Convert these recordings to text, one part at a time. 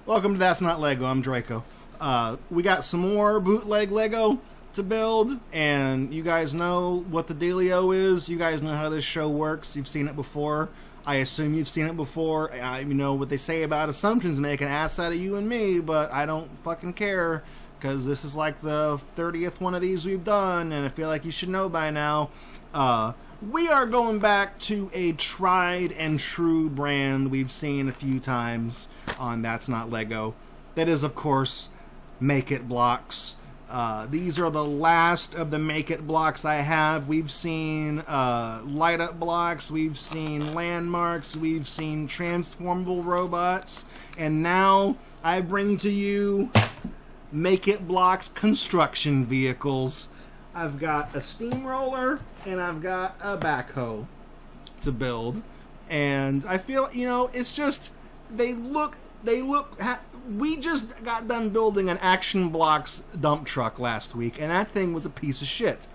Welcome to That's Not Lego. I'm Draco. We got some more bootleg Lego to build, and you guys know what the dealio is. You guys know how this show works. You've seen it before. I assume you've seen it before. You know what they say about assumptions make an ass out of you and me, but I don't fucking care, because this is like the 30th one of these we've done, and I feel like you should know by now. We are going back to a tried and true brand we've seen a few times on That's Not Lego. That is, of course, Make It Blocks. These are the last of the Make It blocks I have. We've seen light up blocks, we've seen landmarks, we've seen transformable robots, and now I bring to you Make It Blocks construction vehicles. I've got a steamroller and I've got a backhoe to build, and I feel, you know, it's just they look. We just got done building an Action Blocs dump truck last week, and that thing was a piece of shit.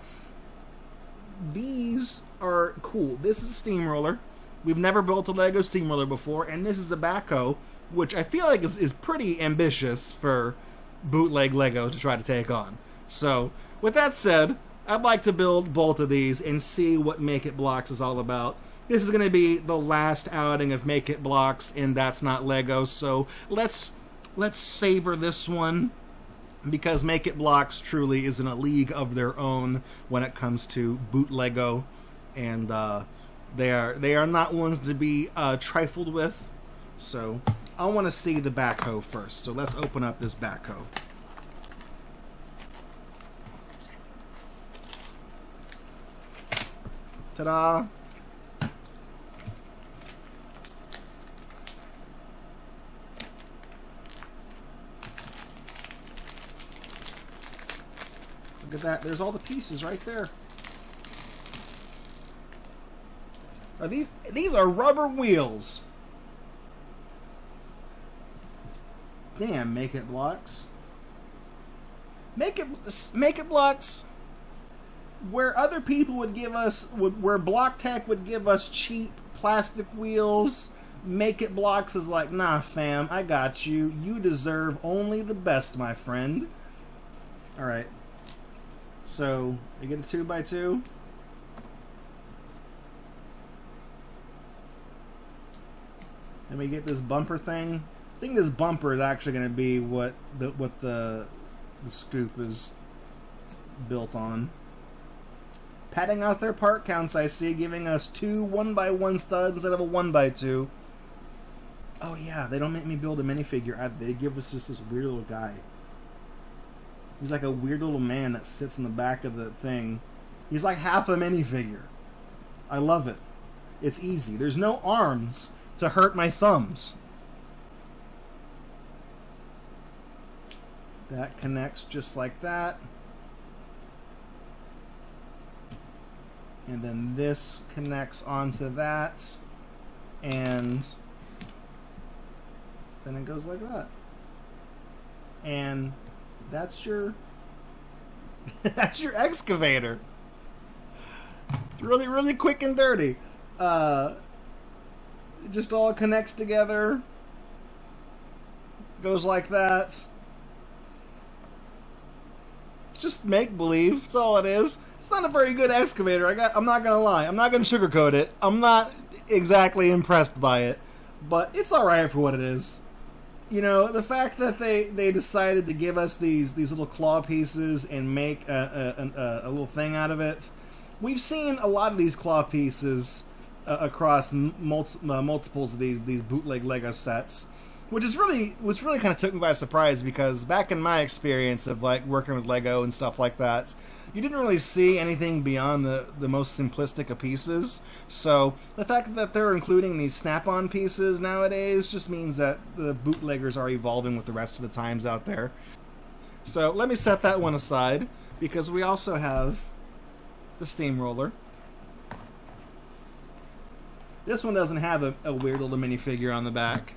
These are cool. This is a steamroller. We've never built a Lego steamroller before, and this is a backhoe, which I feel like is pretty ambitious for bootleg Lego to try to take on. So, with that said, I'd like to build both of these and see what Make It Blocks is all about. This is going to be the last outing of Make It Blocks in That's Not Lego, so let's savor this one, because Make It Blocks truly is in a league of their own when it comes to boot Lego, and they are not ones to be trifled with. So I want to see the backhoe first, so let's open up this backhoe. Ta-da! Look at that. There's all the pieces right there. Are these are rubber wheels. Damn, Make It Blocks. Make It Blocks. Where other people would give us, where Block Tech would give us cheap plastic wheels, Make It Blocks is like, nah, fam, I got you. You deserve only the best, my friend. All right. So, you get a 2x2. And we get this bumper thing. I think this bumper is actually going to be what the scoop is built on. Padding out their part counts, I see, giving us 2 1x1 studs instead of a 1x2. Oh yeah, they don't make me build a minifigure either. They give us just this weird little guy. He's like a weird little man that sits in the back of the thing. He's like half a minifigure. I love it. It's easy. There's no arms to hurt my thumbs. That connects just like that. And then this connects onto that. And then it goes like that. And that's your that's your excavator. It's really, really quick and dirty. It just all connects together. Goes like that. It's just make-believe. That's all it is. It's not a very good excavator. I'm not gonna lie. I'm not gonna sugarcoat it. I'm not exactly impressed by it, but it's all right for what it is. You know, the fact that they decided to give us these little claw pieces and make a little thing out of it. We've seen a lot of these claw pieces across multiples of these bootleg Lego sets, which really kind of took me by surprise, because back in my experience of like working with Lego and stuff like that, you didn't really see anything beyond the most simplistic of pieces. So the fact that they're including these snap-on pieces nowadays just means that the bootleggers are evolving with the rest of the times out there. So let me set that one aside, because we also have the steamroller. This one doesn't have a weird little minifigure on the back.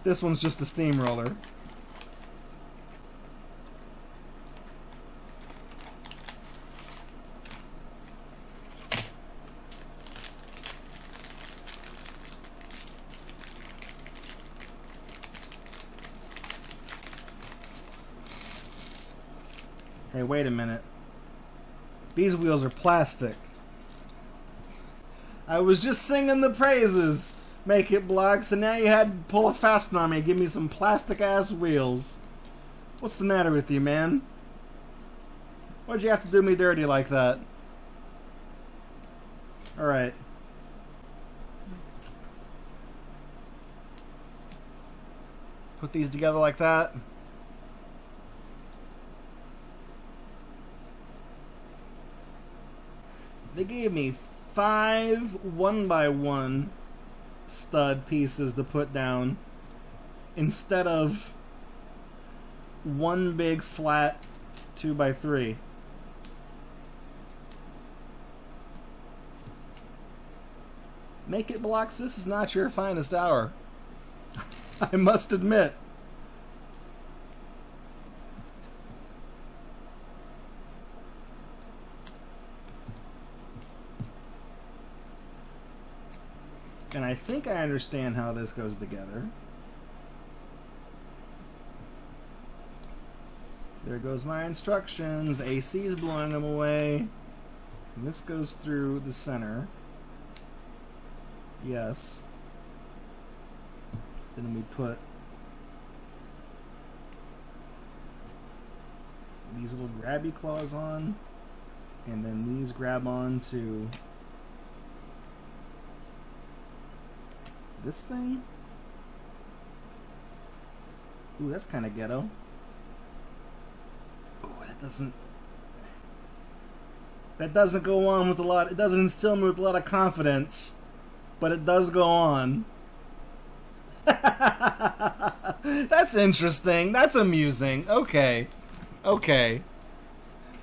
This one's just a steamroller. Hey, wait a minute. These wheels are plastic. I was just singing the praises, Make It Blocks, and now you had to pull a fast one on me and give me some plastic-ass wheels. What's the matter with you, man? Why'd you have to do me dirty like that? Alright. Put these together like that. They gave me 5 1x1 stud pieces to put down instead of one big flat 2x3. Make It Blocks, this is not your finest hour. I must admit. And I think I understand how this goes together. There goes my instructions. The AC is blowing them away. And this goes through the center. Yes. Then we put these little grabby claws on. And then these grab on to this thing. Ooh, that's kind of ghetto. Ooh, that doesn't go on with a lot. It doesn't instill me with a lot of confidence, but it does go on. That's interesting. That's amusing. Okay. Okay.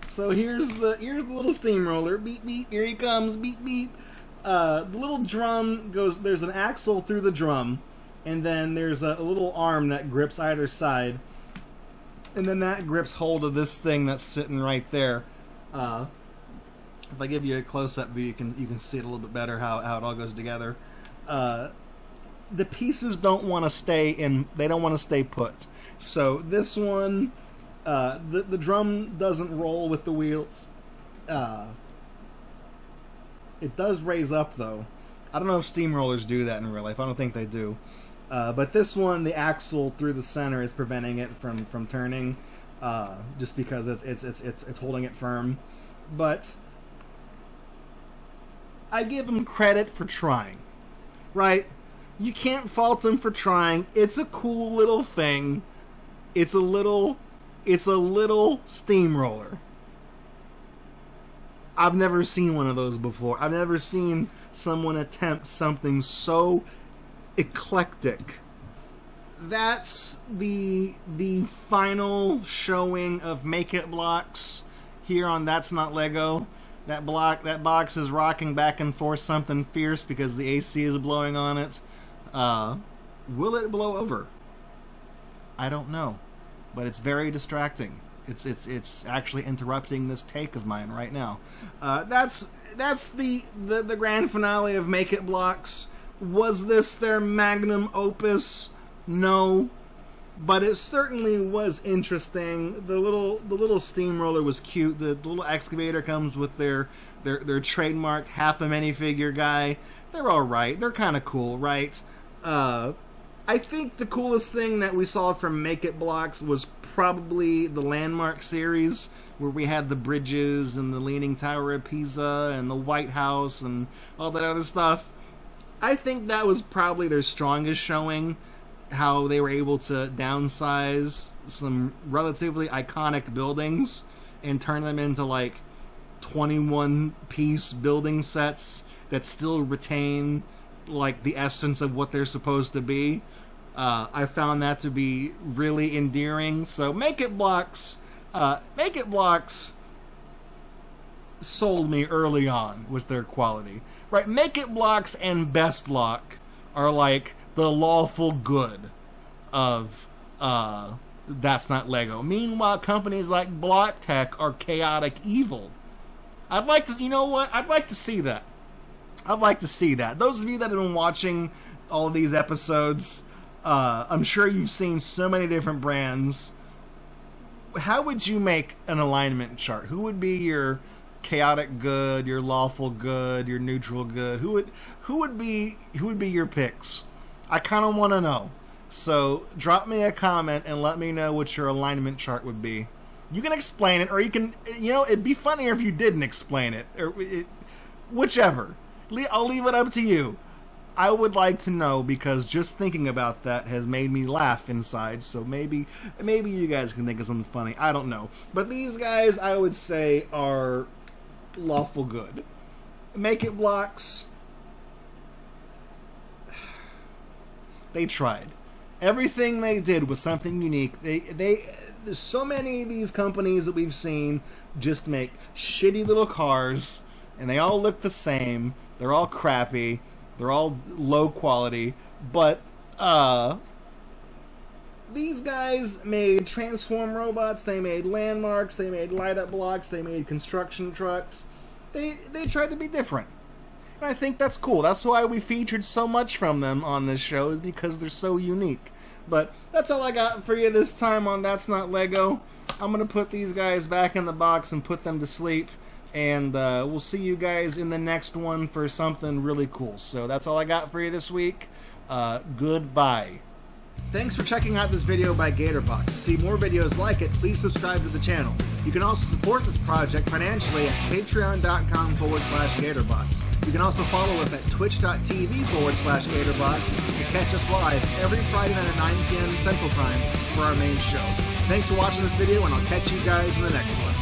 So here's the little steamroller. Beep beep. Here he comes. Beep beep. The little drum goes. There's an axle through the drum, and then there's a little arm that grips either side, and then that grips hold of this thing that's sitting right there. If I give you a close-up view, you can see it a little bit better how it all goes together. The pieces don't want to stay in. They don't want to stay put. So this one, the drum doesn't roll with the wheels. It does raise up though. I don't know if steamrollers do that in real life. I don't think they do. But this one, the axle through the center is preventing it from turning, just because it's holding it firm. But I give them credit for trying, right? You can't fault them for trying. It's a cool little thing. It's a little steamroller. I've never seen one of those before. I've never seen someone attempt something so eclectic. That's the final showing of Make It Blocks here on That's Not Lego. That box is rocking back and forth something fierce because the AC is blowing on it. Will it blow over? I don't know, but it's very distracting. It's actually interrupting this take of mine right now. That's the grand finale of Make It Blocks. Was this their magnum opus? No, but it certainly was interesting. The little steamroller was cute. The little excavator comes with their trademarked half a minifigure guy. They're all right. They're kind of cool, right? I think the coolest thing that we saw from Make It Blocks was probably the Landmark series, where we had the bridges and the Leaning Tower of Pisa and the White House and all that other stuff. I think that was probably their strongest showing, how they were able to downsize some relatively iconic buildings and turn them into like 21-piece building sets that still retain like the essence of what they're supposed to be. I found that to be really endearing. So Make It Blocks sold me early on with their quality. Right, Make It Blocks and Best Lock are like the lawful good of That's Not Lego. Meanwhile, companies like Block Tech are chaotic evil. I'd like to, you know what? I'd like to see that. I'd like to see that. Those of you that have been watching all of these episodes, I'm sure you've seen so many different brands how would you make an alignment chart? Who would be your chaotic good, your lawful good, your neutral good? Who would be your picks? I kind of want to know. So drop me a comment and let me know what your alignment chart would be. You can explain it, or you can, it'd be funnier if you didn't explain it, or whichever. I'll leave it up to you. I would like to know, because just thinking about that has made me laugh inside. So maybe you guys can think of something funny. I don't know. But these guys, I would say, are lawful good. MAKIN Blocks, they tried. Everything they did was something unique. There's so many of these companies that we've seen just make shitty little cars, and they all look the same. They're all crappy. They're all low quality. But these guys made transform robots. They made landmarks. They made light up blocks. They made construction trucks. They tried to be different. And I think that's cool. That's why we featured so much from them on this show, is because they're so unique. But that's all I got for you this time on That's Not Lego. I'm going to put these guys back in the box and put them to sleep. And we'll see you guys in the next one for something really cool. So that's all I got for you this week. Goodbye. Thanks for checking out this video by Gatorbox. To see more videos like it, please subscribe to the channel. You can also support this project financially at patreon.com/Gatorbox. You can also follow us at twitch.tv/Gatorbox to catch us live every Friday night at 9 p.m. Central Time for our main show. Thanks for watching this video, and I'll catch you guys in the next one.